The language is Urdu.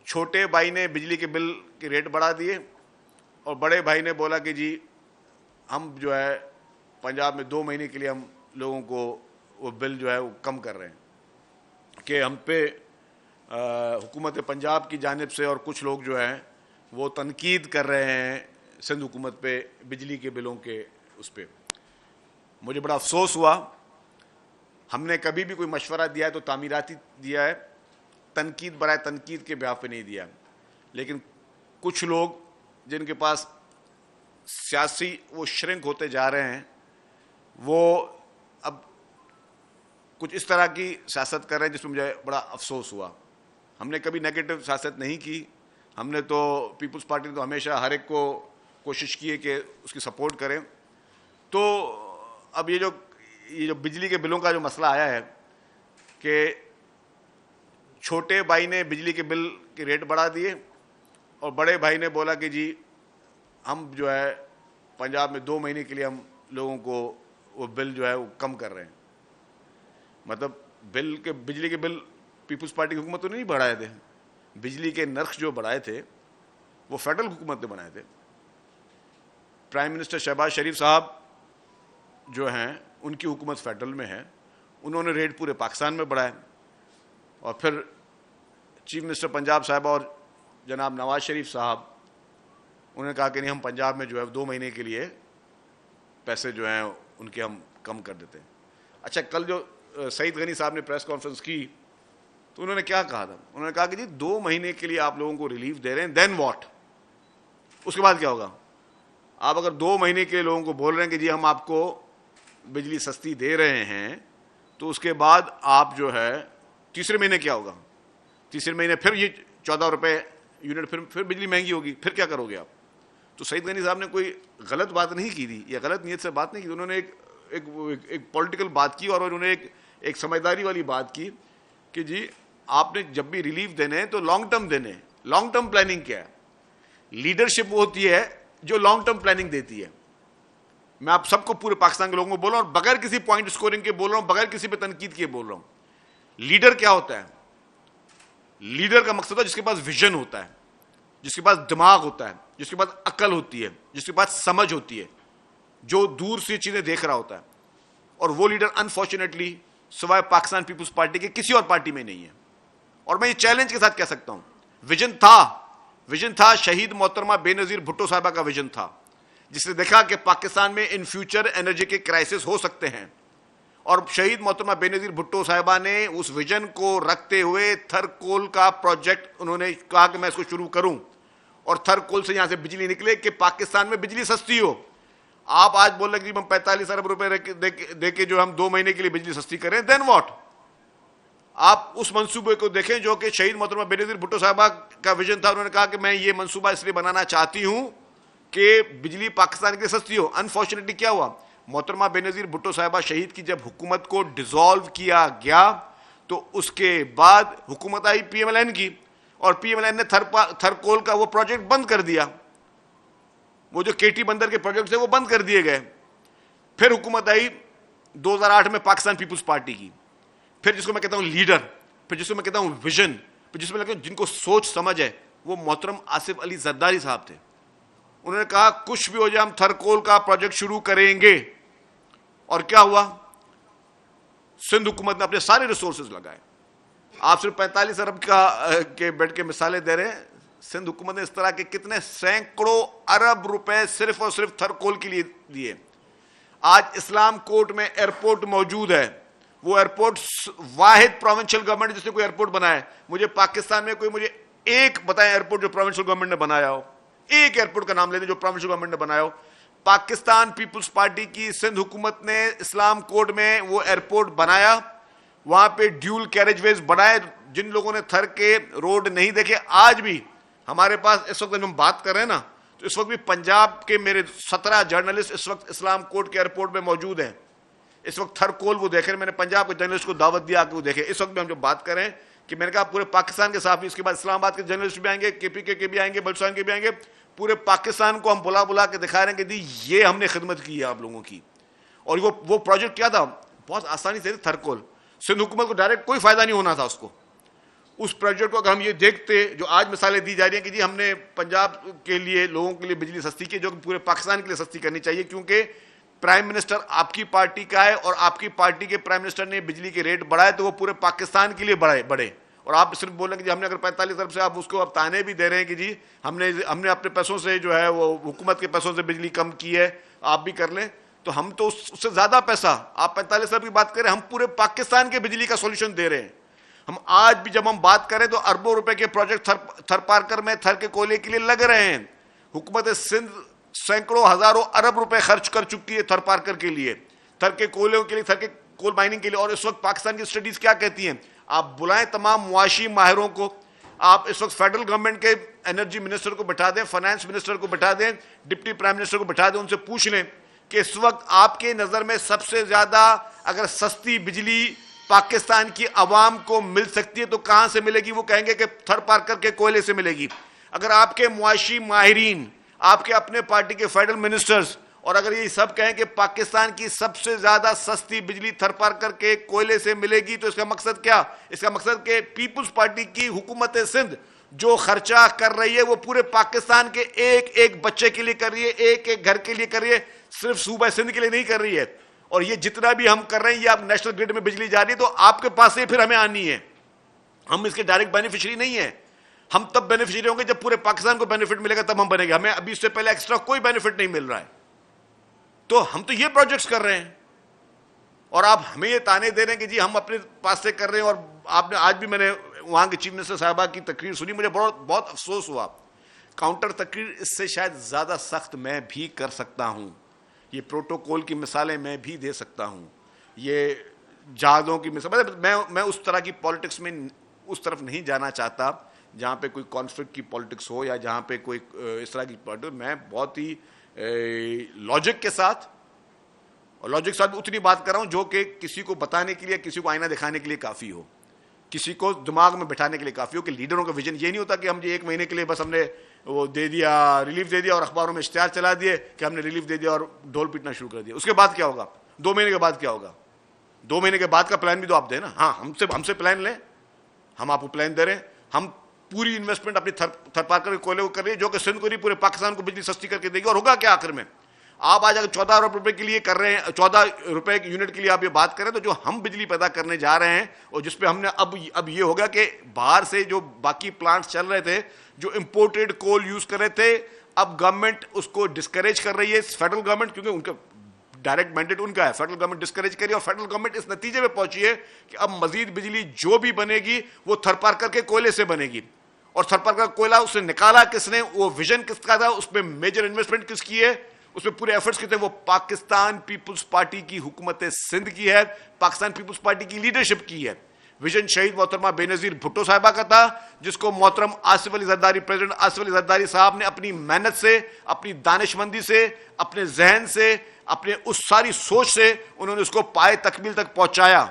چھوٹے بھائی نے بجلی کے بل کے ریٹ بڑھا دیے اور بڑے بھائی نے بولا کہ جی ہم جو ہے پنجاب میں 2 مہینے کے لیے ہم لوگوں کو وہ بل جو ہے وہ کم کر رہے ہیں کہ ہم پہ حکومت پنجاب کی جانب سے اور کچھ لوگ جو ہیں وہ تنقید کر رہے ہیں سندھ حکومت پہ بجلی کے بلوں کے اس پہ. مجھے بڑا افسوس ہوا. ہم نے کبھی بھی کوئی مشورہ دیا ہے تو تعمیراتی دیا ہے, تنقید برائے تنقید کے بیاف پہ نہیں دیا. لیکن کچھ لوگ جن کے پاس سیاسی وہ شرنک ہوتے جا رہے ہیں, وہ اب کچھ اس طرح کی سیاست کر رہے ہیں جس میں مجھے بڑا افسوس ہوا. ہم نے کبھی نیگیٹو سیاست نہیں کی. ہم نے تو پیپلز پارٹی نے تو ہمیشہ ہر ایک کو کوشش کی ہے کہ اس کی سپورٹ کریں. تو اب یہ جو بجلی کے بلوں کا جو مسئلہ آیا ہے کہ چھوٹے بھائی نے بجلی کے بل کے ریٹ بڑھا دیے اور بڑے بھائی نے بولا کہ جی ہم جو ہے پنجاب میں 2 مہینے کے لیے ہم لوگوں کو وہ بل جو ہے وہ کم کر رہے ہیں. مطلب بجلی کے بل پیپلز پارٹی کی حکومت تو نہیں بڑھائے تھے. بجلی کے نرخ جو بڑھائے تھے وہ فیڈرل حکومت نے بنائے تھے. پرائم منسٹر شہباز شریف صاحب جو ہیں ان کی حکومت فیڈرل میں ہے, انہوں نے ریٹ پورے پاکستان میں بڑھائے. اور پھر چیف منسٹر پنجاب صاحبہ اور جناب نواز شریف صاحب انہوں نے کہا کہ نہیں ہم پنجاب میں جو ہے 2 مہینے کے لیے پیسے جو ہیں ان کے ہم کم کر دیتے ہیں. اچھا, کل جو سعید غنی صاحب نے پریس کانفرنس کی تو انہوں نے کیا کہا تھا؟ انہوں نے کہا کہ جی 2 مہینے کے لیے آپ لوگوں کو ریلیف دے رہے ہیں, دین واٹ, اس کے بعد کیا ہوگا؟ آپ اگر 2 مہینے کے لوگوں کو بول رہے ہیں کہ جی ہم آپ کو بجلی سستی دے رہے ہیں, تو اس کے بعد آپ جو ہے تیسرے مہینے کیا ہوگا؟ تیسرے مہینے پھر یہ 14 روپے یونٹ, پھر بجلی مہنگی ہوگی, پھر کیا کرو گے آپ؟ تو سعید غنی صاحب نے کوئی غلط بات نہیں کی تھی یا غلط نیت سے بات نہیں کی. انہوں نے ایک پولیٹیکل بات کی اور انہوں نے ایک سمجھداری والی بات کی کہ جی آپ نے جب بھی ریلیف دینے ہیں تو لانگ ٹرم دینے ہیں. لانگ ٹرم پلاننگ کیا ہے؟ لیڈرشپ وہ ہوتی ہے جو لانگ ٹرم پلاننگ دیتی ہے. میں آپ سب کو, پورے پاکستان کے لوگوں کو بول رہا ہوں, بغیر کسی پوائنٹ اسکورنگ کے بول رہا ہوں, بغیر کسی پہ تنقید کے بول رہا ہوں. لیڈر کیا ہوتا ہے؟ لیڈر کا مقصد ہے جس کے پاس ویژن ہوتا ہے, جس کے پاس دماغ ہوتا ہے, جس کے پاس عقل ہوتی ہے, جس کے پاس سمجھ ہوتی ہے, جو دور سے چیزیں دیکھ رہا ہوتا ہے. اور وہ لیڈر انفارچونیٹلی سوائے پاکستان پیپلز پارٹی کے کسی اور پارٹی میں نہیں ہے. اور میں یہ چیلنج کے ساتھ کہہ سکتا ہوں, ویژن تھا شہید محترمہ بے نظیر بھٹو صاحبہ کا ویژن تھا, جس نے دیکھا کہ پاکستان میں ان فیوچر انرجی کے کرائسس ہو سکتے ہیں. اور شہید محترمہ بے نظیر بھٹو صاحبہ نے اس ویژن کو رکھتے ہوئے تھر کول کا پروجیکٹ انہوں نے کہا کہ میں اس کو شروع کروں, اور تھر کول سے یہاں سے بجلی نکلے کہ پاکستان میں بجلی سستی ہو. آپ آج بول رہے کہ ہم 45 ارب روپے دے کے جو ہم 2 مہینے کے لیے بجلی سستی کریں, دین واٹ؟ آپ اس منصوبے کو دیکھیں جو کہ شہید محترمہ بے نظیر بھٹو صاحبہ کا ویژن تھا. انہوں نے کہا کہ میں یہ منصوبہ اس لیے بنانا چاہتی ہوں کہ بجلی پاکستان کے لیے سستی ہو. انفارچونیٹلی کیا ہوا؟ محترمہ بے نظیر بھٹو صاحبہ شہید کی جب حکومت کو ڈیزالو کیا گیا تو اس کے بعد حکومت آئی پی ایم ایل این کی, اور پی ایم ایل این نے تھر کول کا وہ پروجیکٹ بند کر دیا. وہ جو کے ٹی بندر کے پروجیکٹ تھے وہ بند کر دیے گئے. پھر حکومت آئی 2008 میں پاکستان پیپلز پارٹی کی, پھر جس کو میں کہتا ہوں لیڈر, پھر جس کو میں کہتا ہوں ویژن, پھر جس میں لگتا ہوں جن کو سوچ سمجھ ہے, وہ محترم آصف علی زرداری صاحب تھے. انہوں نے کہا کچھ بھی ہو جائے ہم تھر کول کا پروجیکٹ شروع کریں گے. اور کیا ہوا؟ سندھ حکومت نے اپنے سارے ریسورسز لگائے. آپ صرف 45 ارب کے بیڈ کے مثالیں دے رہے ہیں. سندھ حکومت نے اس طرح کے کتنے سینکڑوں ارب روپے صرف اور صرف تھر کول کے لیے دیے. آج اسلام کوٹ میں ایئرپورٹ موجود ہے. وہ ایئرپورٹ واحد پروونشل گورنمنٹ جس نے کوئی ایئرپورٹ بنایا ہے. مجھے پاکستان میں مجھے ایک بتائیں ایئرپورٹ جو پروونشل گورنمنٹ نے بنایا ہو. ایک ایئرپورٹ کا نام لے دیں جو پروونشل گورنمنٹ نے بنایا ہو. پاکستان پیپلز پارٹی کی سندھ حکومت نے اسلام کوٹ میں وہ ایئرپورٹ بنایا, وہاں پہ ڈیول کیریج ویز بڑھائے. جن لوگوں نے تھر کے روڈ نہیں دیکھے, آج بھی ہمارے پاس اس وقت ہم بات کر رہے ہیں نا, تو اس وقت بھی پنجاب کے میرے 17 جرنلسٹ اس وقت اسلام کوٹ کے ایئرپورٹ میں موجود ہیں. اس وقت تھر کول وہ دیکھ رہے ہیں. میں نے پنجاب کے جرنلسٹ کو دعوت دیا کہ وہ دیکھیں. اس وقت بھی ہم جو بات کر رہے ہیں کہ میں نے کہا پورے پاکستان کے صحافی, اس کے بعد اسلام آباد کے جرنلسٹ بھی آئیں گے, کے پی کے بھی آئیں گے, بلوچستان کے بھی آئیں گے. پورے پاکستان کو ہم بلا کے دکھا رہے ہیں کہ یہ ہم نے خدمت کی ہے آپ لوگوں کی. اور وہ پروجیکٹ کیا تھا؟ بہت آسانی سے تھر کول. سندھ حکومت کو ڈائریکٹ کوئی فائدہ نہیں ہونا تھا. اس پروجیکٹ کو اگر ہم یہ دیکھتے جو آج مثالیں دی جا رہی ہیں کہ جی ہم نے پنجاب کے لیے لوگوں کے لیے بجلی سستی کی، جو کہ پورے پاکستان کے لیے سستی کرنی چاہیے، کیونکہ پرائم منسٹر آپ کی پارٹی کا ہے اور آپ کی پارٹی کے پرائم منسٹر نے بجلی کے ریٹ بڑھائے تو وہ پورے پاکستان کے لیے بڑھے، اور آپ صرف بول رہے ہیں کہ جی ہم نے اگر 45 ارب سے آپ اس کو اب تانے بھی دے رہے ہیں کہ جی ہم نے اپنے پیسوں سے جو ہے وہ حکومت کے پیسوں سے بجلی کم کی ہے، آپ بھی کر لیں، تو ہم تو اس سے زیادہ پیسہ، آپ 45 ارب کی بات کریں، ہم پورے پاکستان کے بجلی کا سولوشن دے رہے ہیں. ہم آج بھی جب ہم بات کریں تو اربوں روپے کے پروجیکٹ تھر پارکر میں تھر کے کوئلے کے لیے لگ رہے ہیں. حکومت سندھ سینکڑوں ہزاروں ارب روپے خرچ کر چکی ہے تھر پارکر کے لیے، تھر کے کوئلوں کے لیے، تھر کے کول مائننگ کے لیے. اور اس وقت پاکستان کی اسٹڈیز کیا کہتی ہیں؟ آپ بلائیں تمام معاشی ماہروں کو، آپ اس وقت فیڈرل گورنمنٹ کے انرجی منسٹر کو بٹھا دیں، فائنانس منسٹر کو بٹھا دیں، ڈپٹی پرائم منسٹر کو بٹھا دیں، ان سے پوچھ لیں کہ اس وقت آپ کے نظر میں سب سے زیادہ اگر سستی بجلی پاکستان کی عوام کو مل سکتی ہے تو کہاں سے ملے گی؟ وہ کہیں گے کہ تھر پارکر کے کوئلے سے ملے گی. اگر آپ کے معاشی ماہرین، آپ کے اپنے پارٹی کے فیڈرل منسٹرز، اور اگر یہ سب کہیں کہ پاکستان کی سب سے زیادہ سستی بجلی تھر پارکر کے کوئلے سے ملے گی، تو اس کا مقصد کیا؟ اس کا مقصد کہ پیپلز پارٹی کی حکومت سندھ جو خرچہ کر رہی ہے وہ پورے پاکستان کے ایک ایک بچے کے لیے کر رہی ہے، ایک ایک گھر کے لیے کر رہی ہے، صرف صوبہ سندھ کے لیے نہیں کر رہی ہے. اور یہ جتنا بھی ہم کر رہے ہیں یہ اب نیشنل گریڈ میں بجلی جا رہی ہے تو آپ کے پاس سے پھر ہمیں آنی ہے. ہم اس کے ڈائریکٹ بینیفیشری نہیں ہیں، ہم تب بینیفیشری ہوں گے جب پورے پاکستان کو بینیفٹ ملے گا، تب ہم بنے گے. ہمیں ابھی اس سے پہلے ایکسٹرا کوئی بینیفٹ نہیں مل رہا ہے. تو ہم تو یہ پروجیکٹس کر رہے ہیں اور آپ ہمیں یہ تانے دے رہے ہیں کہ جی ہم اپنے پاس سے کر رہے ہیں. اور آپ نے آج بھی میں نے وہاں کے چیف منسٹر صاحبہ کی تقریر سنی، مجھے بہت افسوس ہوا. کاؤنٹر تقریر اس سے شاید زیادہ سخت میں بھی کر سکتا ہوں، یہ پروٹوکول کی مثالیں میں بھی دے سکتا ہوں، یہ جہازوں کی مثال. میں اس طرح کی پالیٹکس میں اس طرف نہیں جانا چاہتا جہاں پہ کوئی کانفلکٹ کی پالیٹکس ہو یا جہاں پہ کوئی اس طرح کی پالیٹکس. میں بہت ہی لاجک کے ساتھ، اور لاجک کے ساتھ اتنی بات کر رہا ہوں جو کہ کسی کو بتانے کے لیے، کسی کو آئینہ دکھانے کے لیے کافی ہو، کسی کو دماغ میں بٹھانے کے لیے کافی ہو. کہ لیڈروں کا ویژن یہ نہیں ہوتا کہ ہم یہ 1 مہینے کے لیے بس ہم نے وہ دے دیا، ریلیف دے دیا اور اخباروں میں اشتہار چلا دیے کہ ہم نے ریلیف دے دیا اور ڈھول پیٹنا شروع کر دیا. اس کے بعد کیا ہوگا؟ 2 مہینے کے بعد کیا ہوگا؟ 2 مہینے کے بعد کا پلان بھی تو آپ دیں نا. ہاں ہم سے پلان لیں، ہم آپ کو پلان دے رہے ہیں. ہم پوری انویسٹمنٹ اپنی تھر پارکر کے کوئلے کو کر رہی ہے جو کہ سندھ کو نہیں پورے پاکستان کو بجلی سستی کر کے دے گی. اور ہوگا کیا آخر میں؟ آپ آج اگر 14 ارب روپے کے لیے کر رہے ہیں، 14 روپے یونٹ کے لیے آپ یہ بات کریں، تو جو ہم بجلی پیدا کرنے جا رہے ہیں اور جس پہ ہم نے اب یہ ہوگا کہ باہر سے جو باقی پلانٹس چل رہے تھے جو امپورٹڈ کول یوز کر رہے تھے، اب گورنمنٹ اس کو ڈسکریج کر رہی ہے، فیڈرل گورنمنٹ، کیونکہ ان کا ڈائریکٹ مینڈیٹ ان کا ہے. فیڈرل گورنمنٹ ڈسکریج کری اور فیڈرل گورنمنٹ اس نتیجے پہ پہنچی ہے کہ اب مزید بجلی جو بھی بنے گی وہ تھر پارکر کے کوئلے سے بنے گی. اور تھر پارکر کا کوئلہ اس نے نکالا کس نے؟ وہ ویژن کس کا تھا؟ اس پہ میجر انویسٹمنٹ کس کی ہے؟ اس میں پورے ایفرٹس کتنے؟ وہ پاکستان پیپلز پارٹی کی حکومت سندھ کی ہے، پاکستان پیپلز پارٹی کی لیڈرشپ کی ہے. ویژن شہید محترمہ بے نظیر بھٹو صاحبہ کا تھا، جس کو محترم آصف علی زرداری، پریزیڈنٹ آصف علی زرداری صاحب نے اپنی محنت سے، اپنی دانشمندی سے، اپنے ذہن سے، اپنے اس ساری سوچ سے انہوں نے اس کو پائے تکمیل تک پہنچایا.